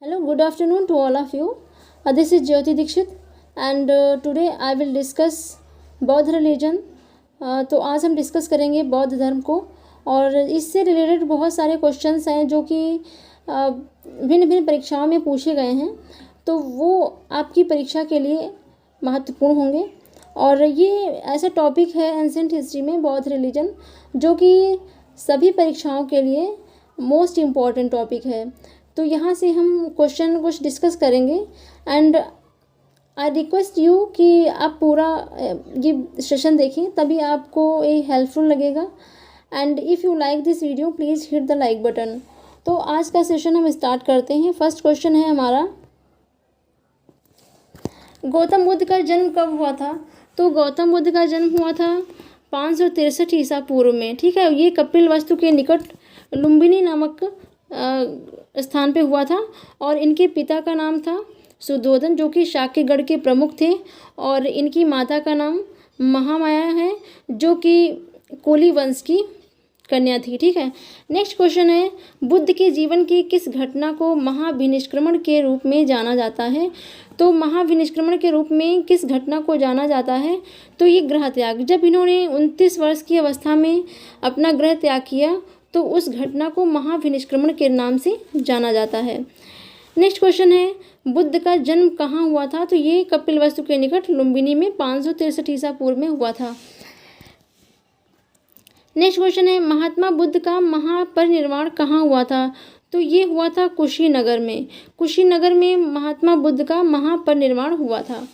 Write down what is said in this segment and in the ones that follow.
Hello, good afternoon to all of you. This is Jyoti Dikshit and today I will discuss बौद्ध religion. तो आज हम discuss करेंगे बौद्ध धर्म को और इससे रिलेटेड बहुत सारे क्वेश्चंस हैं जो कि भिन्न भिन्न परीक्षाओं में पूछे गए हैं, तो वो आपकी परीक्षा के लिए महत्वपूर्ण होंगे। और ये ऐसा टॉपिक है एंशिएंट हिस्ट्री में बौद्ध रिलीजन जो कि सभी परीक्षाओं के लिए मोस्ट इम्पॉर्टेंट टॉपिक है। तो यहाँ से हम क्वेश्चन कुछ डिस्कस करेंगे एंड आई रिक्वेस्ट यू कि आप पूरा ये सेशन देखें, तभी आपको ये हेल्पफुल लगेगा। And if you like this video please hit the like button. तो आज का सेशन हम स्टार्ट करते हैं। फर्स्ट क्वेश्चन है हमारा, गौतम बुद्ध का जन्म कब हुआ था? तो गौतम बुद्ध का जन्म हुआ था 563 ईसा पूर्व में। ठीक है, ये कपिलवस्तु के निकट लुम्बिनी नामक स्थान पे हुआ था और इनके पिता का नाम था सुद्धोधन जो कि शाक्यगढ़ के प्रमुख थे, और इनकी माता का नाम महामाया है जो कि कोली वंश की कन्या थी। ठीक है, नेक्स्ट क्वेश्चन है, बुद्ध के जीवन की किस घटना को महाविनिष्क्रमण के रूप में जाना जाता है? तो महाविनिष्क्रमण के रूप में किस घटना को जाना जाता है? तो ये ग्रह त्याग। जब इन्होंने 29 वर्ष की अवस्था में अपना ग्रह त्याग किया तो उस घटना को महाविनिष्क्रमण के नाम से जाना जाता है। नेक्स्ट क्वेश्चन है, बुद्ध का जन्म कहाँ हुआ था? तो ये कपिलवस्तु के निकट लुम्बिनी में 563 ईसा पूर्व में हुआ था। नेक्स्ट क्वेश्चन है, महात्मा बुद्ध का महापरिनिर्वाण कहाँ हुआ था? तो ये हुआ था कुशीनगर में। कुशीनगर में महात्मा बुद्ध का महापरिनिर्वाण हुआ था।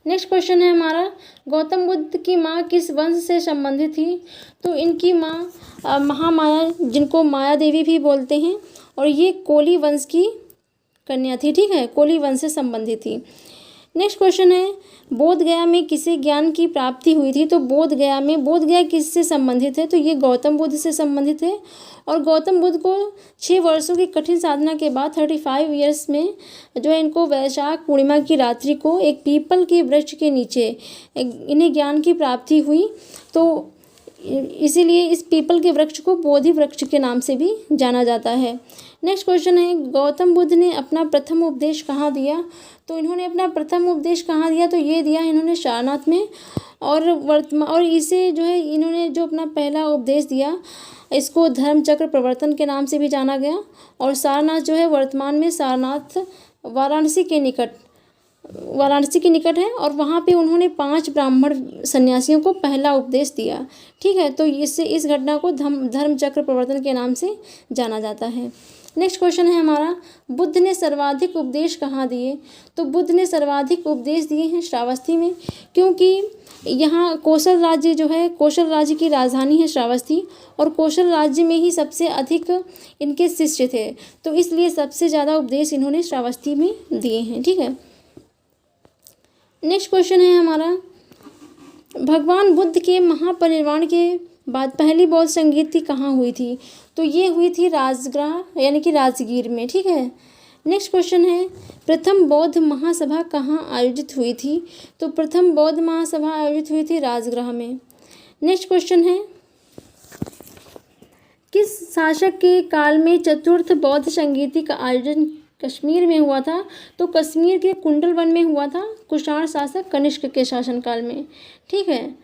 नेक्स्ट क्वेश्चन है हमारा, गौतम बुद्ध की माँ किस वंश से संबंधित थी? तो इनकी माँ महामाया, जिनको माया देवी भी बोलते हैं, और ये कोली वंश की कन्या थी। ठीक है, कोली वंश से संबंधित थी। नेक्स्ट क्वेश्चन है, बोध गया में किसे ज्ञान की प्राप्ति हुई थी? तो बोध गया किससे संबंधित है? तो ये गौतम बुद्ध से संबंधित है। और गौतम बुद्ध को 6 वर्षों की कठिन साधना के बाद 35 ईयर्स में जो है इनको वैशाख पूर्णिमा की रात्रि को एक पीपल के वृक्ष के नीचे इन्हें ज्ञान की प्राप्ति हुई। तो इसीलिए इस पीपल के वृक्ष को बोधि वृक्ष के नाम से भी जाना जाता है। नेक्स्ट क्वेश्चन है, गौतम बुद्ध ने अपना प्रथम उपदेश कहाँ दिया? तो इन्होंने अपना प्रथम उपदेश कहाँ दिया? तो ये दिया इन्होंने सारनाथ में। और इसे जो है इन्होंने जो अपना पहला उपदेश दिया इसको धर्म चक्र प्रवर्तन के नाम से भी जाना गया। और सारनाथ जो है वर्तमान में सारनाथ वाराणसी के निकट है, और वहाँ पे उन्होंने 5 ब्राह्मण सन्यासियों को पहला उपदेश दिया। ठीक है, तो इससे इस घटना को धर्म चक्र प्रवर्तन के नाम से जाना जाता है। नेक्स्ट क्वेश्चन है हमारा, बुद्ध ने सर्वाधिक उपदेश कहाँ दिए? तो बुद्ध ने सर्वाधिक उपदेश दिए हैं श्रावस्ती में, क्योंकि यहाँ कौशल राज्य की राजधानी है श्रावस्ती, और कौशल राज्य में ही सबसे अधिक इनके शिष्य थे, तो इसलिए सबसे ज़्यादा उपदेश इन्होंने श्रावस्ती में दिए हैं। ठीक है, नेक्स्ट क्वेश्चन है हमारा, भगवान बुद्ध के महापरिनिर्वाण के बाद पहली बौद्ध संगीति कहाँ हुई थी? तो ये हुई थी राजगृह यानी कि राजगीर में। ठीक है, नेक्स्ट क्वेश्चन है, प्रथम बौद्ध महासभा कहाँ आयोजित हुई थी? तो प्रथम बौद्ध महासभा आयोजित हुई थी राजगृह में। नेक्स्ट क्वेश्चन है, किस शासक के काल में चतुर्थ बौद्ध संगीति का आयोजन कश्मीर में हुआ था? तो कश्मीर के कुंडल वन में हुआ था, कुषाण शासक कनिष्क के शासनकाल में। ठीक है,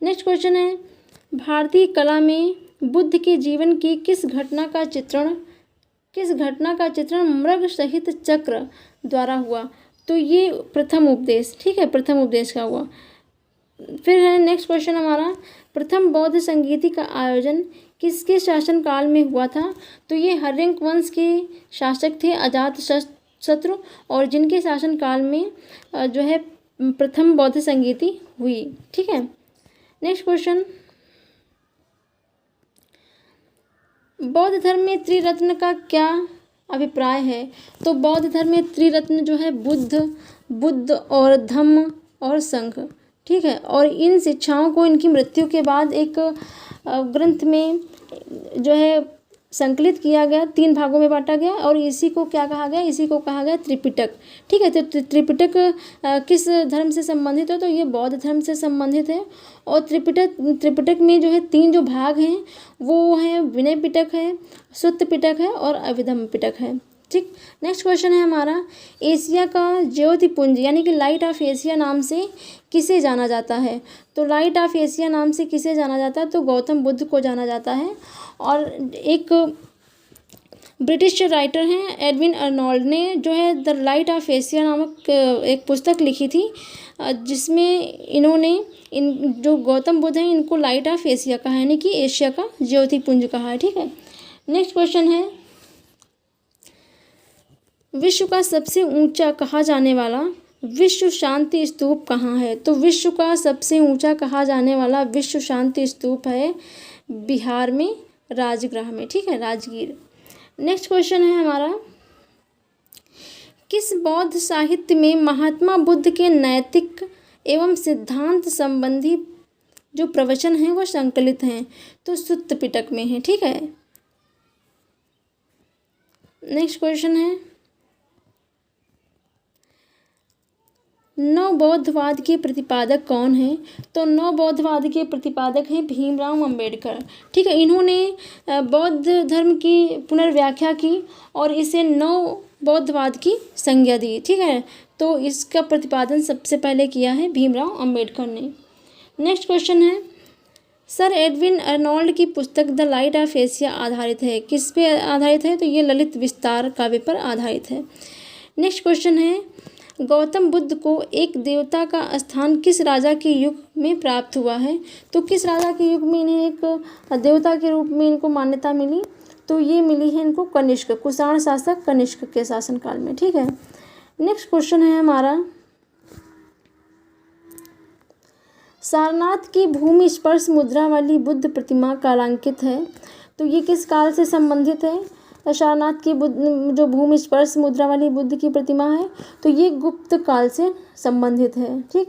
नेक्स्ट क्वेश्चन है, भारतीय कला में बुद्ध के जीवन की किस घटना का चित्रण मृग सहित चक्र द्वारा हुआ? तो ये प्रथम उपदेश। ठीक है, प्रथम उपदेश का हुआ। फिर है नेक्स्ट क्वेश्चन हमारा, प्रथम बौद्ध संगीति का आयोजन किसके शासनकाल में हुआ था? तो ये हर्यंक वंश के शासक थे अजात शत्रु, और जिनके शासनकाल में जो है प्रथम बौद्ध संगीति हुई। ठीक है, नेक्स्ट क्वेश्चन, बौद्ध धर्म में त्रिरत्न का क्या अभिप्राय है? तो बौद्ध धर्म में त्रिरत्न जो है बुद्ध और धम्म और संघ। ठीक है, और इन शिक्षाओं को इनकी मृत्यु के बाद एक ग्रंथ में जो है संकलित किया गया, 3 भागों में बांटा गया, और इसी को क्या कहा गया? इसी को कहा गया त्रिपिटक। ठीक है, तो त्रिपिटक किस धर्म से संबंधित है? तो ये बौद्ध धर्म से संबंधित है। और त्रिपिटक में जो है 3 जो भाग हैं वो हैं विनय पिटक है, सुत्त पिटक है और अभिधम्म पिटक है। ठीक। नेक्स्ट क्वेश्चन है हमारा, एशिया का ज्योतिपुंज यानी कि लाइट ऑफ एशिया नाम से किसे जाना जाता है? तो लाइट ऑफ एशिया नाम से किसे जाना जाता है? तो गौतम बुद्ध को जाना जाता है। और एक ब्रिटिश राइटर हैं एडविन अर्नोल्ड ने जो है द लाइट ऑफ एशिया नामक एक पुस्तक लिखी थी, जिसमें इन्होंने इन जो गौतम बुद्ध हैं इनको लाइट ऑफ एशिया कहा है, यानी कि एशिया का ज्योतिपुंज कहा है। ठीक है। नेक्स्ट क्वेश्चन है, विश्व का सबसे ऊंचा कहा जाने वाला विश्व शांति स्तूप कहाँ है? तो विश्व का सबसे ऊंचा कहा जाने वाला विश्व शांति स्तूप है बिहार में, राजगृह में। ठीक है, राजगीर। नेक्स्ट क्वेश्चन है हमारा, किस बौद्ध साहित्य में महात्मा बुद्ध के नैतिक एवं सिद्धांत संबंधी जो प्रवचन हैं वो संकलित हैं? तो सुत्त पिटक में है। ठीक है। नेक्स्ट क्वेश्चन है, नवबौद्धवाद के प्रतिपादक कौन है? तो नवबौद्धवाद के प्रतिपादक हैं भीमराव अंबेडकर। ठीक है। इन्होंने बौद्ध धर्म की पुनर्व्याख्या की और इसे नव बौद्धवाद की संज्ञा दी। ठीक है। तो इसका प्रतिपादन सबसे पहले किया है भीमराव अंबेडकर ने। नेक्स्ट क्वेश्चन है, सर एडविन अर्नोल्ड की पुस्तक द लाइट ऑफ एशिया आधारित है, किस पे आधारित है? तो ये ललित विस्तार काव्य पर आधारित है। नेक्स्ट क्वेश्चन है, गौतम बुद्ध को एक देवता का स्थान किस राजा के युग में प्राप्त हुआ है? तो किस राजा के युग में इन्हें एक देवता के रूप में इनको मान्यता मिली? तो ये मिली है इनको कनिष्क, कुषाण शासक कनिष्क के शासनकाल में। ठीक है। नेक्स्ट क्वेश्चन है हमारा, सारनाथ की भूमि स्पर्श मुद्रा वाली बुद्ध प्रतिमा कालांकित है, तो ये किस काल से संबंधित है? सारनाथ की बुद्ध जो भूमि स्पर्श मुद्रा वाली बुद्ध की प्रतिमा है तो ये गुप्त काल से संबंधित है। ठीक।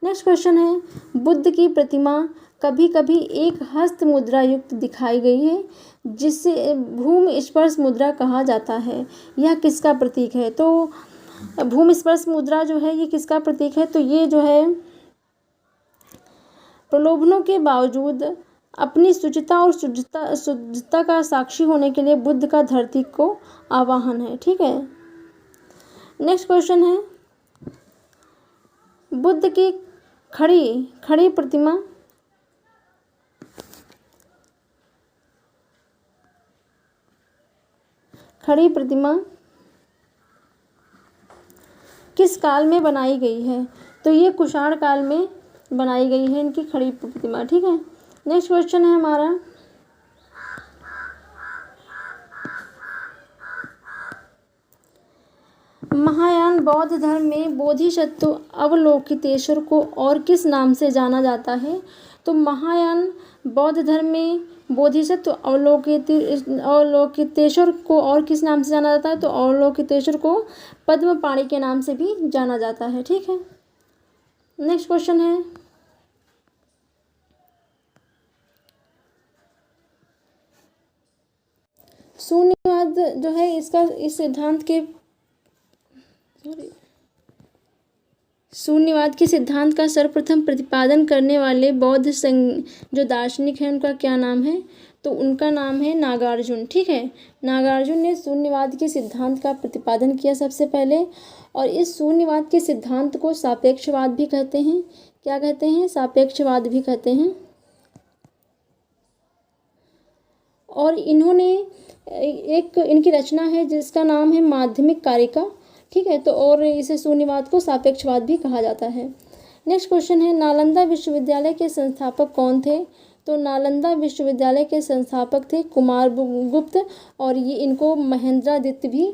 नेक्स्ट क्वेश्चन है, बुद्ध की प्रतिमा कभी कभी एक हस्त मुद्रा युक्त दिखाई गई है जिसे भूमि स्पर्श मुद्रा कहा जाता है, यह किसका प्रतीक है? तो भूमि स्पर्श मुद्रा जो है ये किसका प्रतीक है? तो ये जो है प्रलोभनों के बावजूद अपनी शुचिता और शुद्धता का साक्षी होने के लिए बुद्ध का धरती को आवाहन है। ठीक है। नेक्स्ट क्वेश्चन है, बुद्ध की खड़ी प्रतिमा किस काल में बनाई गई है? तो ये कुषाण काल में बनाई गई है इनकी खड़ी प्रतिमा। ठीक है। नेक्स्ट क्वेश्चन है हमारा, महायान बौद्ध धर्म में बोधिसत्व अवलोकितेश्वर को और किस नाम से जाना जाता है? तो महायान बौद्ध धर्म में बोधिसत्व अवलोकितेश्वर को और किस नाम से जाना जाता है? तो अवलोकितेश्वर को पद्मपाणि के नाम से भी जाना जाता है। ठीक है। नेक्स्ट क्वेश्चन है, शून्यवाद जो है इस सिद्धांत के शून्यवाद के सिद्धांत का सर्वप्रथम प्रतिपादन करने वाले बौद्ध जो दार्शनिक हैं उनका क्या नाम है? तो उनका नाम है नागार्जुन। ठीक है। नागार्जुन ने शून्यवाद के सिद्धांत का प्रतिपादन किया सबसे पहले, और इस शून्यवाद के सिद्धांत को सापेक्षवाद भी कहते हैं। क्या कहते हैं? सापेक्षवाद भी कहते हैं। और इन्होंने एक इनकी रचना है जिसका नाम है माध्यमिक कारिका। ठीक है। तो और इसे शून्यवाद को सापेक्षवाद भी कहा जाता है। नेक्स्ट क्वेश्चन है, नालंदा विश्वविद्यालय के संस्थापक कौन थे? तो नालंदा विश्वविद्यालय के संस्थापक थे कुमारगुप्त, और ये इनको महेंद्रादित्य भी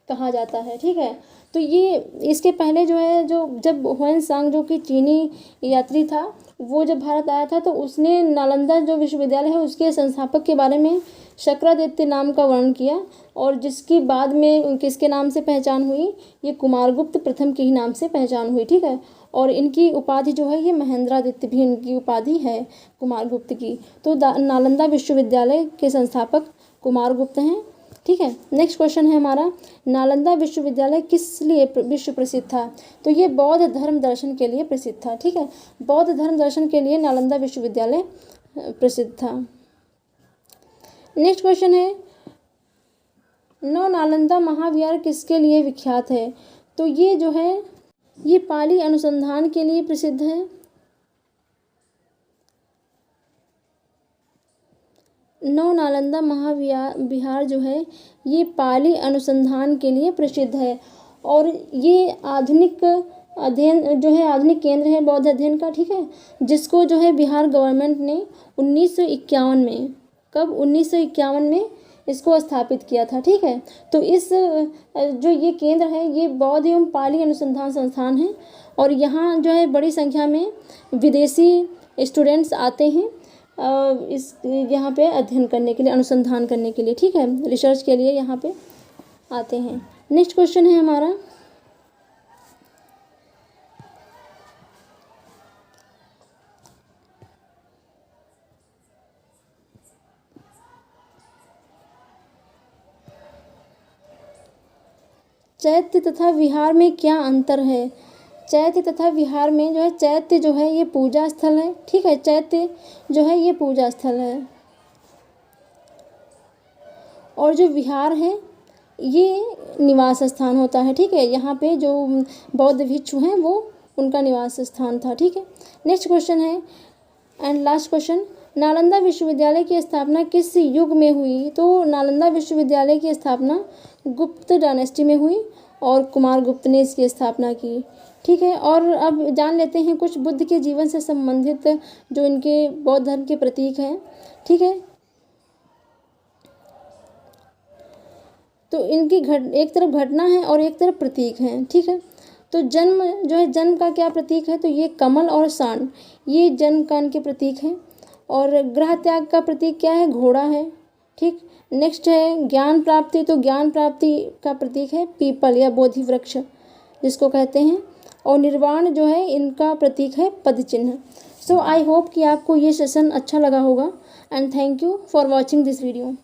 कहा जाता है। ठीक है। तो ये इसके पहले जो है जब ह्वेन-त्सांग जो कि चीनी यात्री था वो जब भारत आया था तो उसने नालंदा जो विश्वविद्यालय है उसके संस्थापक के बारे में शक्रादित्य नाम का वर्णन किया, और जिसकी बाद में किसके नाम से पहचान हुई? ये कुमारगुप्त प्रथम के ही नाम से पहचान हुई। ठीक है। और इनकी उपाधि जो है ये महेंद्रादित्य भी इनकी उपाधि है कुमारगुप्त की। तो नालंदा विश्वविद्यालय के संस्थापक कुमारगुप्त हैं। ठीक है। नेक्स्ट क्वेश्चन है हमारा, नालंदा विश्वविद्यालय किस लिए विश्व प्रसिद्ध था? तो ये बौद्ध धर्म दर्शन के लिए प्रसिद्ध था। ठीक है। बौद्ध धर्म दर्शन के लिए नालंदा विश्वविद्यालय प्रसिद्ध था। नेक्स्ट क्वेश्चन है, नौ नालंदा महाविहार किसके लिए विख्यात है? तो ये जो है ये पाली अनुसंधान के लिए प्रसिद्ध है। नौ नालंदा महाविहार जो है ये पाली अनुसंधान के लिए प्रसिद्ध है और ये आधुनिक अध्ययन जो है आधुनिक केंद्र है बौद्ध अध्ययन का, ठीक है, जिसको जो है बिहार गवर्नमेंट ने 1951 में, कब 1951 में इसको स्थापित किया था, ठीक है। तो इस जो ये केंद्र है ये बौद्ध एवं पाली अनुसंधान संस्थान है और यहाँ जो है बड़ी संख्या में विदेशी स्टूडेंट्स आते हैं इस यहाँ पे अध्ययन करने के लिए, अनुसंधान करने के लिए, ठीक है, रिसर्च के लिए यहाँ पे आते हैं। नेक्स्ट क्वेश्चन है हमारा, चैत्य तथा विहार में क्या अंतर है? चैत्य तथा विहार में जो है चैत्य जो है ये पूजा स्थल है, ठीक है, चैत्य जो है ये पूजा स्थल है और जो विहार है ये निवास स्थान होता है, ठीक है, यहाँ पे जो बौद्ध भिक्षु हैं वो उनका निवास स्थान था, ठीक है। नेक्स्ट क्वेश्चन है एंड लास्ट क्वेश्चन, नालंदा विश्वविद्यालय की स्थापना किस युग में हुई? तो नालंदा विश्वविद्यालय की स्थापना गुप्त डायनेस्टी में हुई और कुमारगुप्त ने इसकी स्थापना की, ठीक है। और अब जान लेते हैं कुछ बुद्ध के जीवन से संबंधित जो इनके बौद्ध धर्म के प्रतीक हैं, ठीक है। तो इनकी एक तरफ घटना है और एक तरफ प्रतीक हैं, ठीक है। तो जन्म जो है जन्म का क्या प्रतीक है? तो ये कमल और सांड, ये जन्म का इनके प्रतीक हैं। और ग्रह त्याग का प्रतीक क्या है? घोड़ा है, ठीक। नेक्स्ट है ज्ञान प्राप्ति, तो ज्ञान प्राप्ति का प्रतीक है पीपल या बोधि वृक्ष जिसको कहते हैं। और निर्वाण जो है इनका प्रतीक है पद चिन्ह। सो आई होप कि आपको ये सेशन अच्छा लगा होगा and thank you for watching this video.